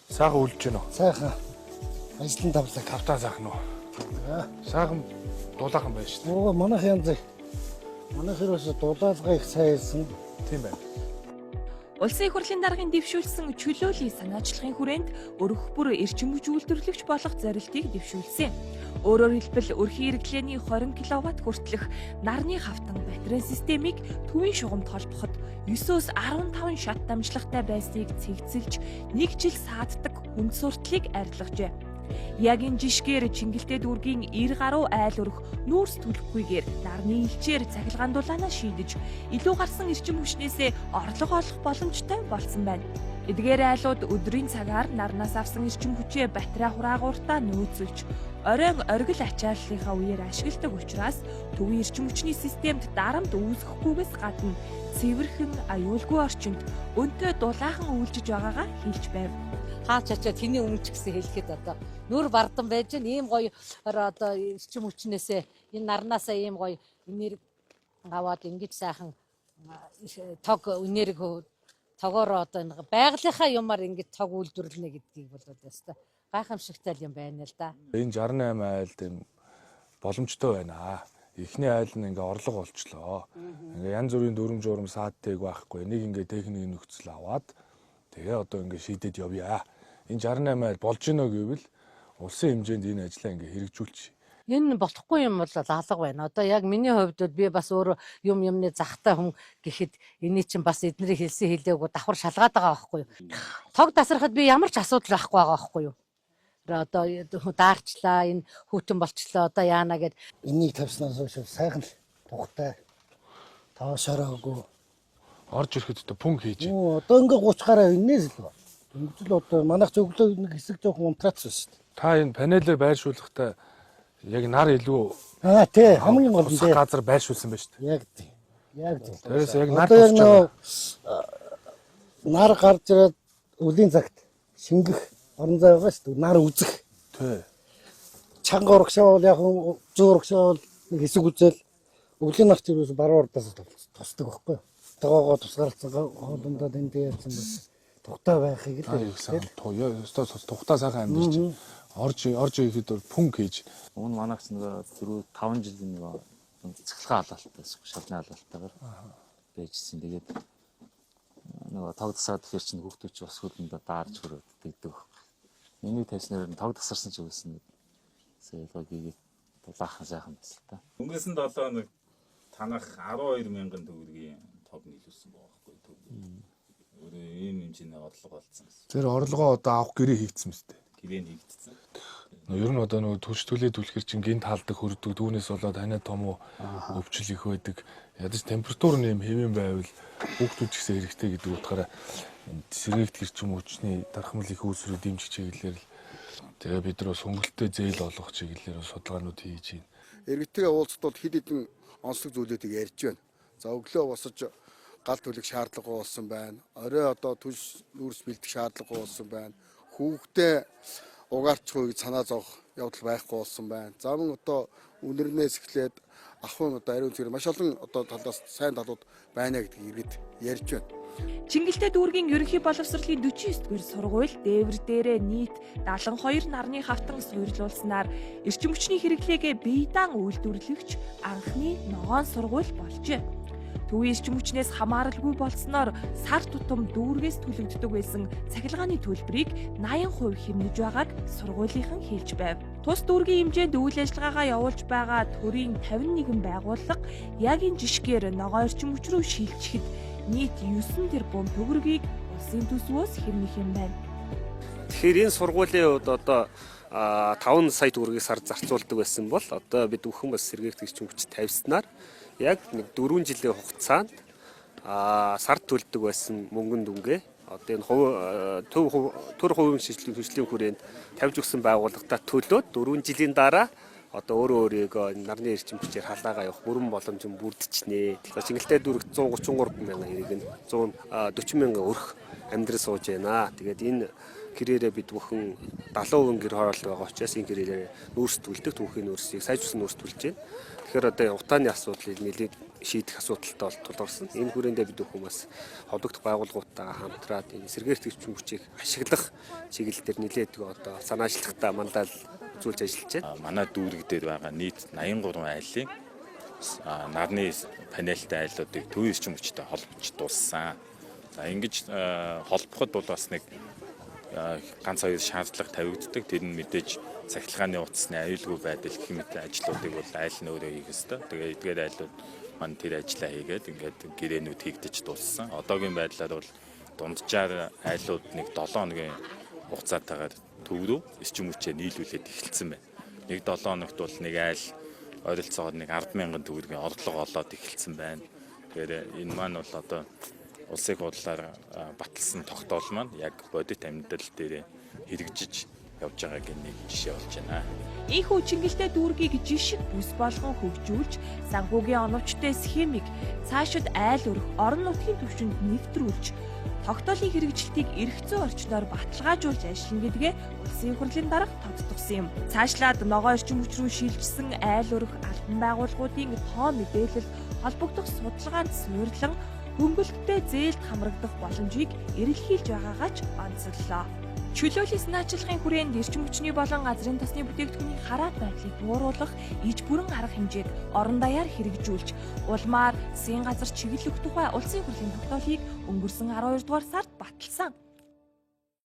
Сайхан үлж гэнэ үү? Сайхан. Ажлын давлаг. Тавтаа сайхан уу? Сайхан дулаахан байна шүү дээ. Оо манайх янз. Манайх ерөөсө дулаалга их сайсан. Тийм байна. Улсын их хурлын даргын дэвшүүлсэн чөлөөлийн санаачлалын хүрээнд өргөх бүр эрчим хүч үйлдвэрлэгч болох зорилтыг дэвшүүлсэн. Өөрөөр хэлбэл өрхийн хэрэглээний 20 кВт хүртэлх нарны хавтан батарей системийг төвийн шугамд холбоход 9-өөс 15 шат дамжлагтай байсныг цэгцэлж 1 жил сааддаг хүнд сурталыг арилгажээ. Яг энэ жишгээр Чингэлтэй дүүргийн 90 гаруй айл өрх нүүрс төлөхгүйгээр нарны илчээр цахилгаан дулаанаа шийдэж илүү гарсан эрчим хүчнээсээ орлого олох боломжтой болсон байна. Эдгээр айлууд өдрийн цагаар нарнаас авсан эрчим хүчээ батарей хураагууртаа нөөцөлж оройн оргил ачааллынхаа үеэр ашигладаг учраас төвийн эрчим хүчний системд дарамт үүсэхгүйгээс гадна цэвэрхэн аюулгүй орчинд өнтөө дулаахан үйлжиж байгаагаа хэлж байв. Хаач ачаа тэний өмнө ч гэсэн хэлэхэд одоо нүр бардан байж ийм гоё одоо эрчим хүчнээсээ энэ нарнаасаа ийм гоё энерги аваад ингэж сайхан тог энерги тогоор одоо энэ байгалийнхаа юмар ингэж тог үйлдвэрлэнэ гэдгийг бол өстой гайхамшигтай юм байна л да. Энэ 68 айлд юм боломжтой байна. Эхний айл нь ингээ орлого олчлоо. Ингээ янз бүрийн дүрм журм саадтайг байхгүй. Нэг ингээ техникийн нөхцөл аваад тэгээ одоо ингээ шийдээд явъя. Энэ 68 айл болж гинөө гэвэл улсын хэмжээнд энэ ажлаа ингээ хэрэгжүүлчих. Энэ болохгүй юм бол алга байна. Одоо яг миний хувьд би бас өөр юмны захтай хүн гэхэд эний чинь бас эднэрийг хэлсэн хэлээгүй давхар шалгаад байгаа байхгүй юу. Тог тасрахад би ямар ч асуудал байхгүй байгаа байхгүй юу. Одоо даарчлаа энэ хүүтэн болчлоо одоо яана гэд Энийг тавьснаас хойш сайхан тухтай. Тоошороогүй. Орж ирэхэд одоо пүнг хийж. Оо одоо ингээ 30 гараа инээс л ба. Дөнгөж л одоо манайх зөвлөө нэг хэсэг жоохон унтраац шүү дээ. Та энэ панелээр байршуулахдаа яг нар илүү Тий хамгийн гол нь газар байршуулсан байна шүү дээ. яг тий. Яг тий. Тэрээс яг нар Одоо яг тусч байгаа. нар гарч ирээд үлийн цагт шингэх орон зай байгаа шүү дээ. Нар үзэх. Тий. Чанга урагшаа бол яг зүүн урагшаа бол нэг хэсэг үзэл өвлийн нарт юус баруун урдаас тусдаг байхгүй. Тоогоо тусгаарлцсан хоолндоо энэ дээрсэн тухтай байхыг л тухтаа сайхан амьдэрч орж ирэхэд пүнг хийж. Өмнө манайх нэг 4-5 жилийн нэг цэцгэлхэн халаалттай шалны халаалтайгаар байжсэн. Тэгээд нөгөө тог тасаад ихэр чинь хүүхдүүд ч бас хөлөндөө даарж хөрөөд тэгдэг. Миний тайснаар тог тасарсан ч үсэн сэлгогийг дулаахан сайхан байсан та. Өнгөрсөн 7 хоног танах 12 мянган төгрөгийн тог нийлүүлсэн байгаа байхгүй төгрөг. Өөрөө ийм хэмжээний орлого олцсон гэсэн. Тэр орлогоо одоо авах гэрээ хийгдсэн мэт. Гэрээ хийгдсэн. Ер нь одоо нөгөө төлж төлөө түлхэр чинь гинт хаалдаг хөрдөг түүнээс болоод танай том уу өвчл их байдаг. Ядаж температур нэм хэвэн байвал хүүхдүүд ч гэсэн хэрэгтэй гэдэг утгаараа сэргээгт гэрчим хүчний дархмал их үүсрүү дэмжих чиглэлээр л тэгээ бид нөө сүнгэлттэй зээл олгох чиглэлээр судалгаанууд хийж байна. Иргэдтэй уулзтууд хэд хэдэн онцлог зүйлүүдийг ярьж байна. За өглөө босож гал төлөх шаардлага болсон байна. Орой одоо түлш нүүрс бэлдэх шаардлага болсон байна. Хүүхдээ угаарчихгүй гэж санаа зовох явдал байхгүй болсон байна. За мөн одоо үнэрнээс эхлээд ахын одоо ариун цэгэр маш олон одоо талаас сайн талууд байна гэдгийг иргэд ярьж байна. Чингэлтэй дүүргийн ерөнхий боловсролын 49-р сургууль дээвэр дээрээ нийт 72 нарны хавтан суйрлуулснаар эрчим хүчний хэрэглээгээ бие даан үйлдвэрлэгч анхны ногоон сургууль болжээ. Төвийн эрчим хүчнээс хамааралгүй болсноор сар тутам дүүргээс төлөгддөг байсан цахилгааны төлбөрийг 80% хэмнэж байгааг сургуулийнхан хэлж байв. Тус дүүргийн хэмжээнд үйл ажиллагаагаа явуулж байгаа төрийн 51 байгууллага яг энэ жишгээр ногоон эрчим хүч рүү шилжихэд нийт 9 тэрбум төгрөгийг улсын төсвөөс хэмнэх юм байна. Тэгэхээр энэ сургуулийн хувьд одоо 5 сая төгрөгийг сар зарцуулдаг байсан бол одоо бид бүхэн бас сэргээгт эрчим хүч тавьснаар яг нэг 4 жилийн хугацаанд сард төлдөг байсан мөнгөн дүнгээ одоо энэ төр хувийн шилжлийн хүрээнд тавьж өгсөн байгууллагатаа төлөөд 4 жилийн дараа одоо өөрийгөө нарны эрчим хүчээр халаагаа явах бүрэн боломж нь бүрдчихнэ. Чингэлтэй дүүрэгт 133 мянган хэрэг нь 140 мянган өрх амьдрал сууж байна. Тэгээд энэ гэрээрээ бид бүхэн 70% гэр хороолт байгаа учраас энэ гэрээрээ нүүрс төлдөг түүхийн нүүрсийг сайжруулсан нүүрс төлж байна. Тэгэхээр одоо утааны асуудлыг нэлээд шийдэх асуудалтай тулгарсан. Энэ хүрээндээ бид хүмүүс холбогдох байгууллагуудтайгаа хамтраад энэ сэргээрт эрчим хүчийг ашиглах чиглэл дээр нэлээд одоо санаачлагтай мандал үзүүлж ажиллаж байна. Манай дүүрэг дээр байгаа нийт 83 айлын нарны панелтай айлуудыг төвийн эрчим хүчтэй холбож дууссан. За ингэж холбоход бол бас нэг ганц хоёр шаардлага тавигддаг. Тэр нь мэдээж цахилгааны утасны аюулгүй байдал гэх мэт ажлуудыг бол айл нь өөрөө хийх ёстой. Тэгээ эдгээр айлууд маань тэр ажлаа хийгээд ингээд гэрээнүүд хийгдэж дууссан. Одоогийн байдлаар бол дунджаар айлууд нэг 7 хоногийн хугацаатайгаар төв рүү эрчим хүчээ нийлүүлээд эхэлсэн байна. Нэг 7 хоногт бол нэг айл ойролцоогоор нэг 10,000 төгрөгийн орлого олоод эхэлсэн байна. Тэгэхээр энэ маань бол одоо улсын хурлаар баталсан тогтоол маань яг бодит амьдрал дээр хэрэгжиж явж байгаагийн нэг жишээ болж байна. Ийхүү Чингэлтэй дүүргийг жишг бүс болгон хөгжүүлж, санхүүгийн оновчтой схемийг цаашид айл өрх орон нутгийн түвшинд нэвтрүүлж, тогтоолын хэрэгжилтийг эрх зүйн орчноор баталгаажуулж ажиллана гэдгээ улсын хурлын дарга тодтогсон юм. Цаашлаад ногоон эрчим хүч рүү шилжсэн айл өрх албан байгууллагуудын тоо мэдээлэл холбогдох судалгаанд суйрлан хөнгөлөлттэй зээлд хамрагдах боломжийг эрэлхийлж байгаагаач онцоллоо. Чөлөөллийн санаачлагын хүрээнд эрчим хүчний болон газрын тосны бүтээгдэхүүний хараат байдлыг бууруулах иж бүрэн арга хэмжээг орон даяар хэрэгжүүлж, улмаар засгийн газар чиглэлөх тухай улсын хурлын тогтоолыг өнгөрсөн 12 дугаар сард баталсан.